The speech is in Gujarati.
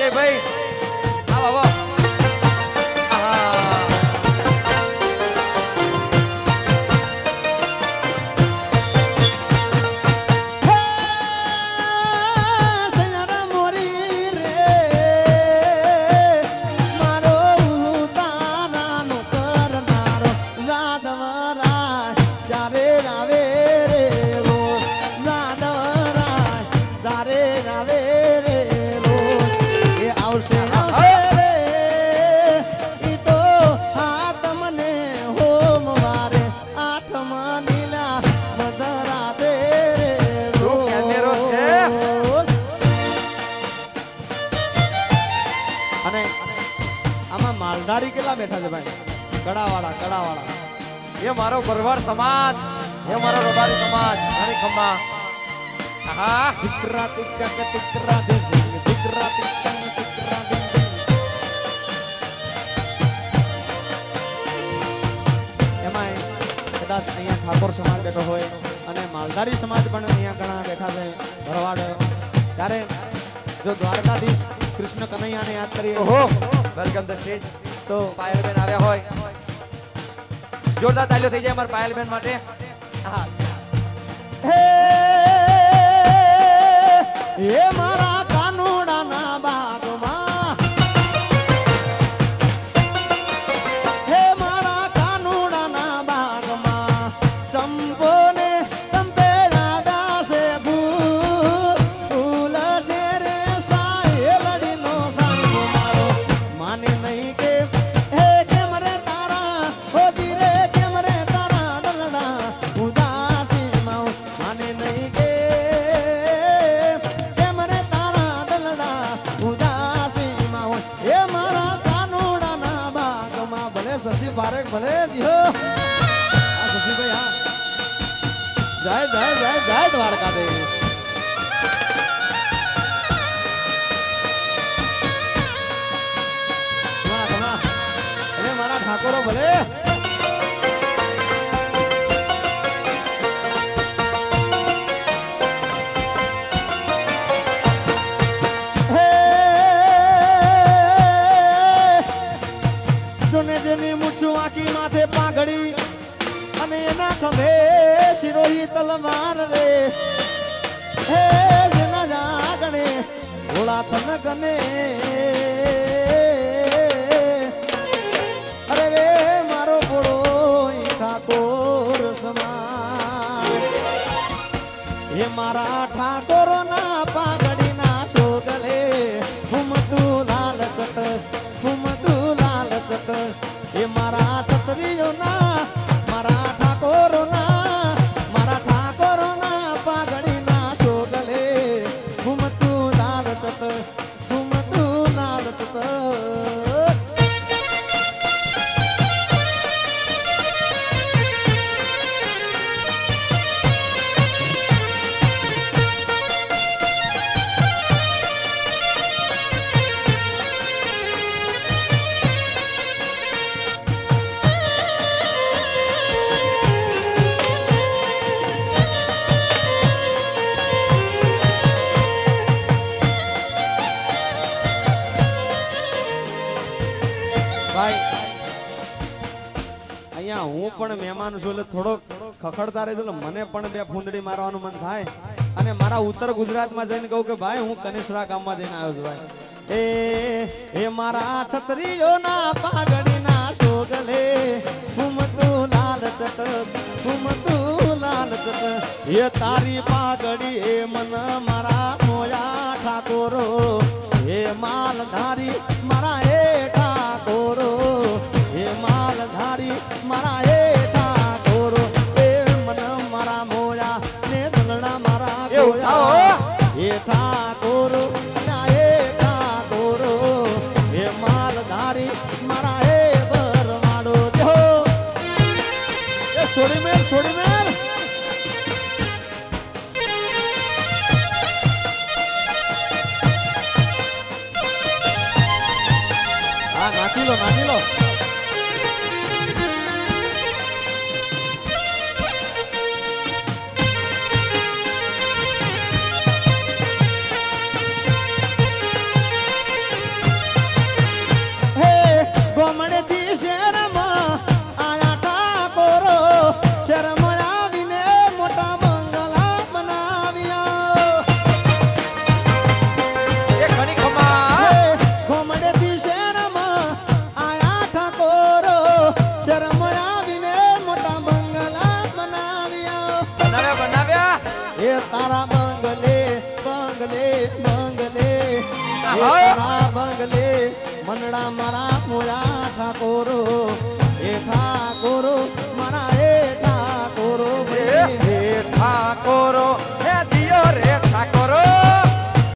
વિજયભાઈ આવો આવો માલધારી કેટલા બેઠા છે ભાઈ? કડાવાળા એ મારો ભરવાડ સમાજ, એ મારો રબારી સમાજ. ઘણી ખમ્મા હા દીકરા તિક્કા કે દીકરા દે દીકરા તિક્કા ને દીકરા દે. એમાં કદાચ અહીંયા ઠાકોર સમાજ બેઠો હોય અને માલધારી સમાજ પણ અહીંયા ઘણા બેઠા છે ભરવાડ. ત્યારે જો દ્વારકાધીશ કૃષ્ણ કનૈયાને યાદ કરીએ. ઓહો વેલકમ ધ સ્ટેજ. તો પાયલબેન આવ્યા હોય, જોરદાર તાલીઓ થઈ જાય અમારા પાયલબેન માટે. હા હે મારા કાનુડાના બાગમાં, હે મારા કાનુડાના બાગમાં ચંપોને ચંપેડા દાસે ફૂલ છે રે સાહેલડીનો સાંગો મારો માને નહીં કે હે કેમ રે તારા હોજી રે કેમ રે તારા દલડા ઉદાસી માં માને નહીં કે કેમ રે તારા દલડા ઉદાસી માં હે મારા કાનુડાના બાગમાં. ભલે શશી પારેખ ભલે જીઓ આ શશીભાઈ હા જય જય જય જય દ્વારકાધીશ. મારા ઠાકોરો ભલે જોને જેની મૂછું આખી માથે પાઘડી અને એના ખભે શિરોહી તલવાર રે. હે જેના જાગણે ભોળા તન ગને અરે રે મારો ભોળો ઠાકોર સમાજ. હે મારા ઠાકોરો ના પાઘડી ના શોગલે હુમતું લાલ ચટ હુમતું લાલ ચટ. હે મારા છત્રીઓ ના મારા ઠાકોરો ના પાઘડી ના શોગલે હુમતું લાલ ચટ હુમતું લાલ ચટ. અહીંયા હું પણ મહેમાન છું એટલે થોડોક ખખડતા રહે એટલે મને પણ બે ફૂંદડી મારવાનું મન થાય. અને મારા ઉત્તર ગુજરાતમાં જઈને કહું કે ભાઈ હું કનેસરા ગામમાં જઈને આવ્યો છું ભાઈ. એ મારા છત્રીઓના પાઘડીના શોગલે હુમતું લાલ ચટ હુમતું લાલ ચટ. એ તારી પાઘડી એ મન મારા મોયા ઠાકોરો એ માલધારી મારા એ ઠાકોરો એ માલધારી મારા એ ઠાકોરો એ મન મારા મોયા ને દલડા મારા ગોયા એ ઠાકોરો એ ઠાકોરો એ માલધારી મારા એ બરવાડો. જો એ છોડી મેલ હા નાચી લો તારા બંગલે મનડા મારા મોયા ઠાકોરો એ ઠાકોરો મારા એ ઠાકોરો હે ઠાકોરો